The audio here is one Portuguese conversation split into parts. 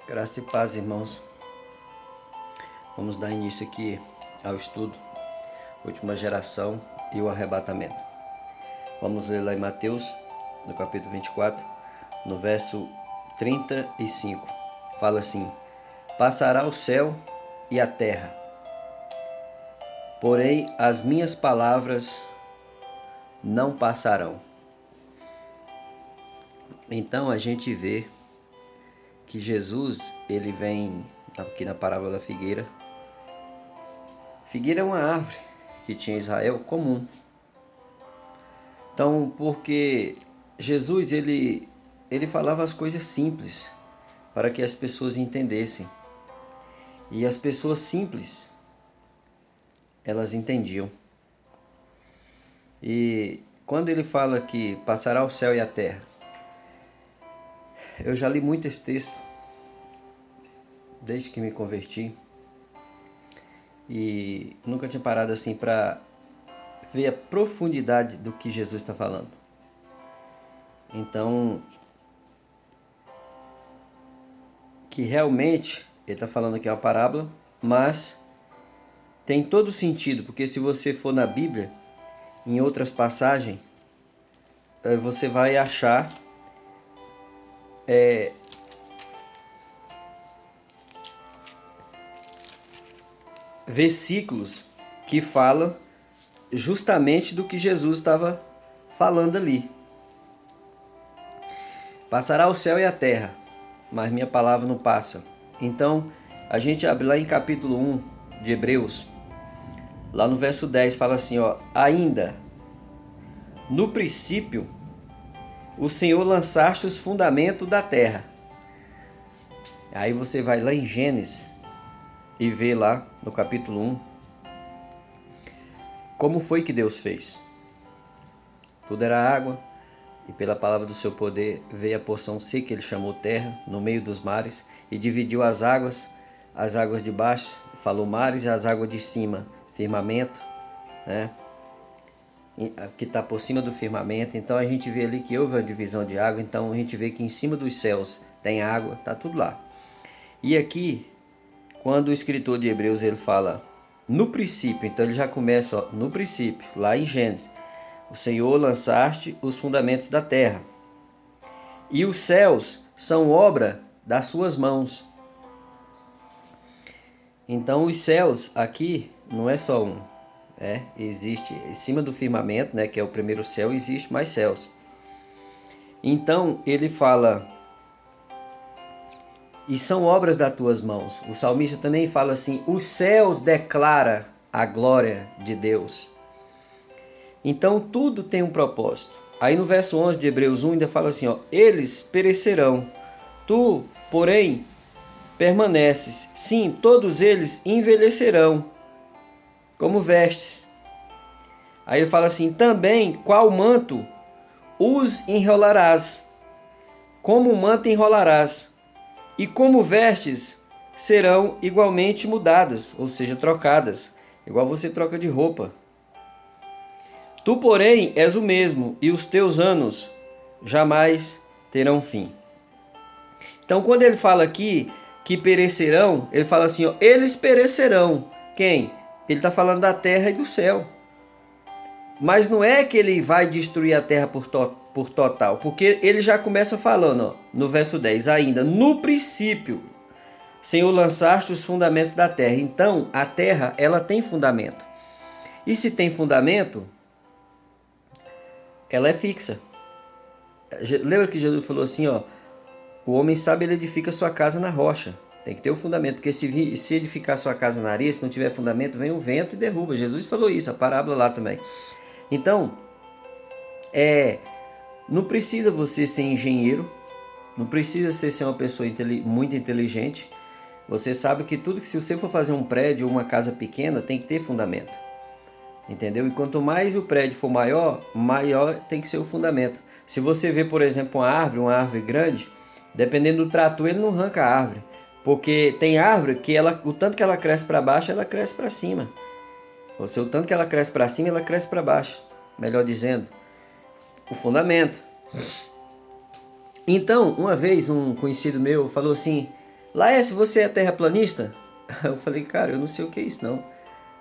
Graça e paz, irmãos. Vamos dar início aqui ao estudo Última Geração e o Arrebatamento. Vamos ler lá em Mateus, no capítulo 24, no verso 35. Fala assim: Passará o céu e a terra, porém as minhas palavras não passarão. Então a gente vê que Jesus, ele vem aqui na parábola da figueira. Figueira é uma árvore que tinha em Israel comum. Então, porque Jesus, ele falava as coisas simples para que as pessoas entendessem. E as pessoas simples, elas entendiam. E quando ele fala que passará o céu e a terra, eu já li muito esse texto desde que me converti e nunca tinha parado assim para ver a profundidade do que Jesus está falando. Então, que realmente ele está falando aqui uma parábola, mas tem todo sentido, porque se você for na Bíblia, em outras passagens, você vai achar versículos que falam justamente do que Jesus estava falando ali. Passará o céu e a terra, mas minha palavra não passa. Então, a gente abre lá em capítulo 1 de Hebreus, lá no verso 10, fala assim, ó: Ainda, no princípio, o Senhor lançaste os fundamentos da terra. Aí você vai lá em Gênesis e vê lá no capítulo 1 como foi que Deus fez. Tudo era água, e pela palavra do seu poder veio a porção seca, ele chamou terra, no meio dos mares, e dividiu as águas de baixo, falou mares, e as águas de cima, firmamento, né? Que está por cima do firmamento. Então a gente vê ali que houve uma divisão de água, então a gente vê que em cima dos céus tem água, está tudo lá. E aqui, quando o escritor de Hebreus ele fala no princípio, então ele já começa, ó, no princípio, lá em Gênesis: O Senhor lançaste os fundamentos da terra, e os céus são obra das suas mãos. Então os céus aqui não é só um, existe em cima do firmamento, né, que é o primeiro céu, existe mais céus. Então ele fala, e são obras das tuas mãos. O salmista também fala assim: os céus declara a glória de Deus. Então tudo tem um propósito. Aí no verso 11 de Hebreus 1 ainda fala assim, ó: eles perecerão, tu, porém, permaneces. Sim, todos eles envelhecerão, como vestes. Aí ele fala assim: também, qual manto os enrolarás, como manto enrolarás, e como vestes serão igualmente mudadas, ou seja, trocadas, igual você troca de roupa. Tu, porém, és o mesmo, e os teus anos jamais terão fim. Então, quando ele fala aqui que perecerão, ele fala assim, ó, eles perecerão. Quem? Ele está falando da terra e do céu. Mas não é que ele vai destruir a terra por total, porque ele já começa falando, ó, no verso 10, ainda, no princípio, Senhor, lançaste os fundamentos da terra. Então, a terra, ela tem fundamento. E se tem fundamento, ela é fixa. Lembra que Jesus falou assim, ó: o homem sábio, ele edifica sua casa na rocha. Tem que ter o fundamento, porque se edificar sua casa na areia, se não tiver fundamento, vem o vento e derruba. Jesus falou isso, a parábola lá também. Então, não precisa você ser engenheiro, não precisa ser uma pessoa muito inteligente. Você sabe que tudo que, se você for fazer um prédio ou uma casa pequena, tem que ter fundamento. Entendeu? E quanto mais o prédio for maior, maior tem que ser o fundamento. Se você vê, por exemplo, uma árvore grande, dependendo do trator, ele não arranca a árvore. Porque tem árvore que o tanto que ela cresce para baixo, ela cresce para cima. Ou seja, o tanto que ela cresce para cima, ela cresce para baixo. Melhor dizendo, o fundamento. Então, uma vez um conhecido meu falou assim: Laércio, você é terraplanista? Eu falei, cara, eu não sei o que é isso não.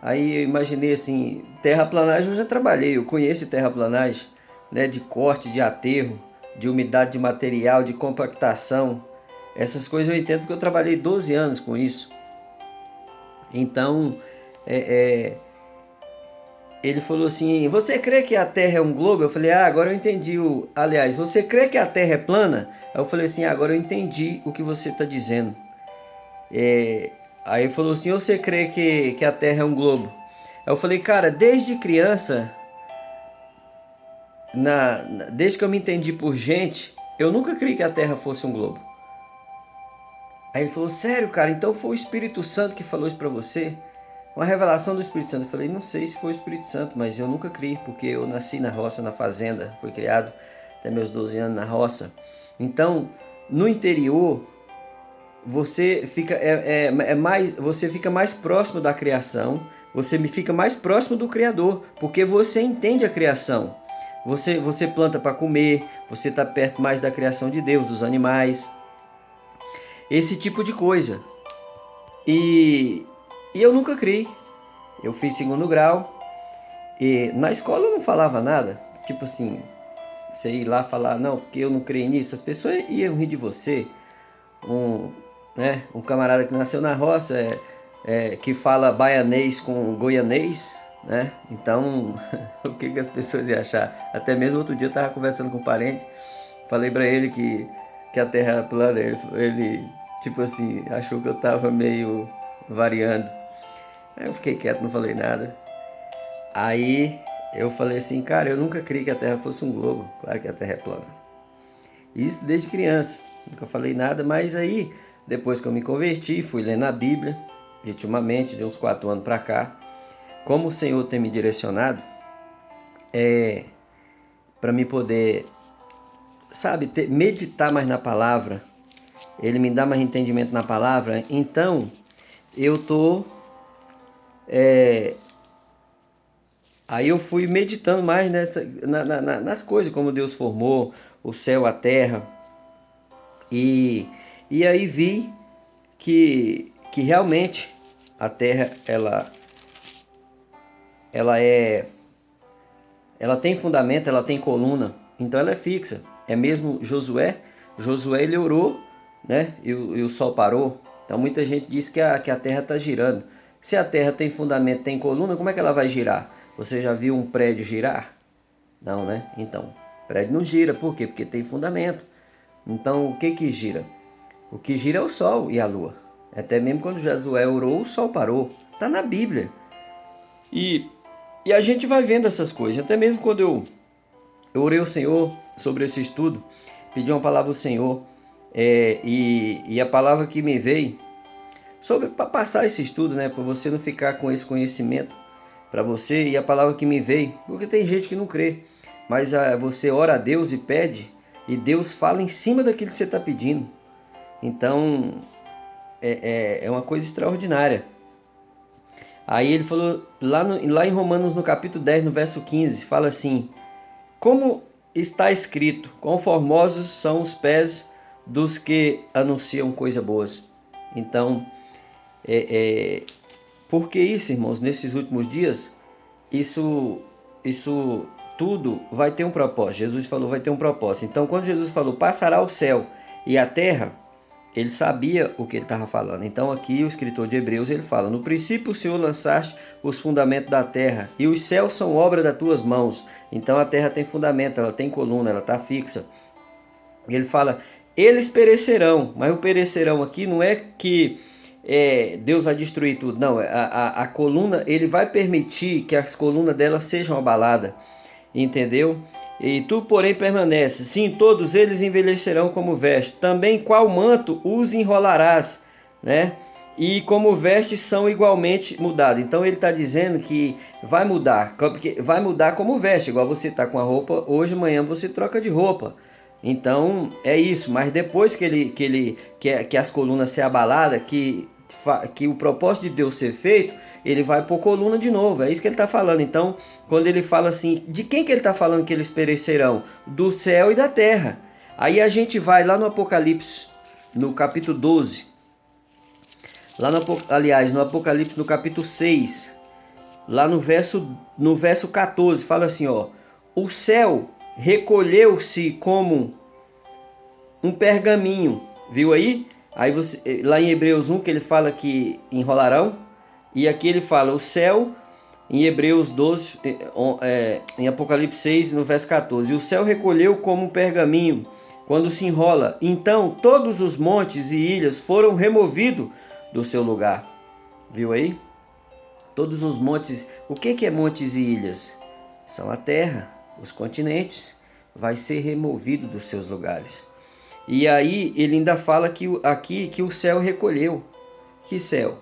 Aí eu imaginei assim, terraplanagem eu já trabalhei, eu conheço terraplanagem, né, de corte, de aterro, de umidade de material, de compactação. Essas coisas eu entendo porque eu trabalhei 12 anos com isso. Então, é, é, ele falou assim, você crê que a Terra é um globo? Eu falei, agora eu entendi. Aliás, você crê que a Terra é plana? Aí eu falei assim, agora eu entendi o que você está dizendo. Aí ele falou assim, você crê que a Terra é um globo? Aí eu falei, cara, desde criança, desde que eu me entendi por gente, eu nunca criei que a Terra fosse um globo. Aí ele falou, sério, cara, então foi o Espírito Santo que falou isso pra você? Uma revelação do Espírito Santo. Eu falei, não sei se foi o Espírito Santo, mas eu nunca criei, porque eu nasci na roça, na fazenda, fui criado até meus 12 anos na roça. Então, no interior, você fica, você fica mais próximo da criação, você fica mais próximo do Criador, porque você entende a criação. Você planta para comer, você está perto mais da criação de Deus, dos animais, esse tipo de coisa. E eu nunca criei. Eu fiz segundo grau e na escola eu não falava nada. Tipo assim, você ir lá falar, não, porque eu não creio nisso, as pessoas iam rir de você. Um camarada que nasceu na roça, que fala baianês com goianês, né? Então, o que as pessoas iam achar? Até mesmo outro dia eu estava conversando com um parente, falei para ele que a Terra é plana, ele, tipo assim, achou que eu estava meio variando. Aí eu fiquei quieto, não falei nada. Aí eu falei assim, cara, eu nunca criei que a Terra fosse um globo, claro que a Terra é plana. Isso desde criança, nunca falei nada, mas aí, depois que eu me converti, fui lendo a Bíblia, e ultimamente, de uns 4 anos para cá, como o Senhor tem me direcionado, para me poder, sabe, meditar mais na palavra, Ele me dá mais entendimento na palavra, então eu tô, aí eu fui meditando mais nas coisas, como Deus formou, o céu, a terra, e aí vi que realmente a terra ela ela tem fundamento, ela tem coluna, então ela é fixa. É mesmo Josué ele orou, né? E o sol parou. Então muita gente diz que a terra está girando. Se a terra tem fundamento, tem coluna, como é que ela vai girar? Você já viu um prédio girar? Não, né? Então, prédio não gira, por quê? Porque tem fundamento. Então, o que gira? O que gira é o sol e a lua. Até mesmo quando Josué orou, o sol parou. Está na Bíblia. E, e a gente vai vendo essas coisas. Até mesmo quando eu orei ao Senhor sobre esse estudo, pedi uma palavra ao Senhor, e a palavra que me veio, para passar esse estudo, né, para você não ficar com esse conhecimento para você, e a palavra que me veio, porque tem gente que não crê, mas você ora a Deus e pede, e Deus fala em cima daquilo que você está pedindo. Então, é uma coisa extraordinária. Aí ele falou, lá em Romanos, no capítulo 10, no verso 15, fala assim, como está escrito, quão formosos são os pés dos que anunciam coisas boas. Então, por que isso, irmãos? Nesses últimos dias, isso tudo vai ter um propósito. Jesus falou, vai ter um propósito. Então, quando Jesus falou, passará o céu e a terra, ele sabia o que ele estava falando. Então, aqui o escritor de Hebreus, ele fala, no princípio o Senhor lançaste os fundamentos da terra, e os céus são obra das tuas mãos. Então, a terra tem fundamento, ela tem coluna, ela está fixa. Ele fala, eles perecerão, mas o perecerão aqui não é que Deus vai destruir tudo, não, a coluna, ele vai permitir que as colunas dela sejam abaladas, entendeu? E tu, porém, permanece, sim, todos eles envelhecerão como veste, também qual manto os enrolarás, né? E como vestes são igualmente mudados. Então ele está dizendo que vai mudar, porque vai mudar como veste, igual você está com a roupa, hoje, amanhã você troca de roupa. Então é isso, mas depois que as colunas ser abaladas, que o propósito de Deus ser feito, ele vai pôr coluna de novo, é isso que ele está falando. Então, quando ele fala assim, de quem que ele está falando que eles perecerão? Do céu e da terra. Aí a gente vai lá no Apocalipse, no capítulo 12, Lá no Apocalipse, no capítulo 6, lá no verso 14, fala assim, ó: o céu recolheu-se como um pergaminho, viu aí? Aí você, lá em Hebreus 1, que ele fala que enrolarão, e aqui ele fala o céu, em Hebreus 12, em Apocalipse 6, no verso 14, e o céu recolheu como um pergaminho, quando se enrola. Então todos os montes e ilhas foram removidos do seu lugar. Viu aí? Todos os montes. O que é montes e ilhas? São a terra, os continentes. Vai ser removido dos seus lugares. E aí ele ainda fala aqui que o céu recolheu. Que céu?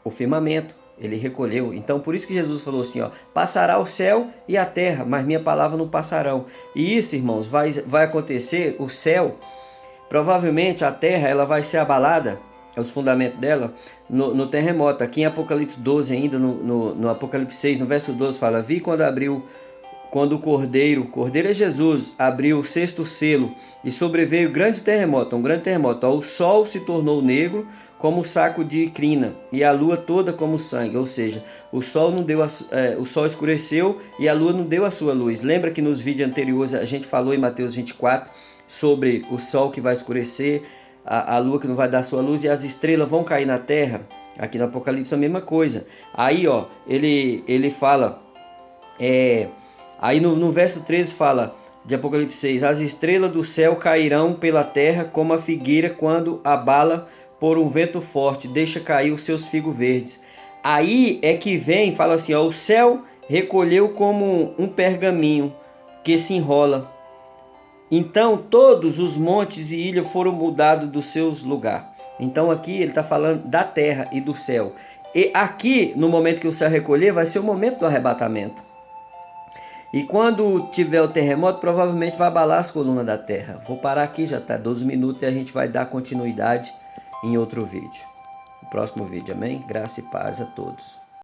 O firmamento. Ele recolheu. Então por isso que Jesus falou assim, ó: passará o céu e a terra, mas minha palavra não passarão. E isso, irmãos, vai acontecer. O céu, provavelmente a terra, ela vai ser abalada, os fundamentos dela, no terremoto. Aqui em Apocalipse 12 ainda, no Apocalipse 6, no verso 12, fala: vi quando o Cordeiro é Jesus, abriu o sexto selo e sobreveio um grande terremoto. O sol se tornou negro como saco de crina e a lua toda como sangue. Ou seja, o sol escureceu e a lua não deu a sua luz. Lembra que nos vídeos anteriores a gente falou em Mateus 24 sobre o sol que vai escurecer, a lua que não vai dar sua luz e as estrelas vão cair na terra? Aqui no Apocalipse a mesma coisa. Aí ó, ele fala... Aí no verso 13 fala de Apocalipse 6: as estrelas do céu cairão pela terra como a figueira quando abala por um vento forte, deixa cair os seus figos verdes. Aí é que vem, fala assim, ó: o céu recolheu como um pergaminho que se enrola. Então todos os montes e ilhas foram mudados dos seus lugares. Então aqui ele está falando da terra e do céu. E aqui, no momento que o céu recolher, vai ser o momento do arrebatamento. E quando tiver o terremoto, provavelmente vai abalar as colunas da terra. Vou parar aqui, já está 12 minutos e a gente vai dar continuidade em outro vídeo. No próximo vídeo, amém? Graça e paz a todos.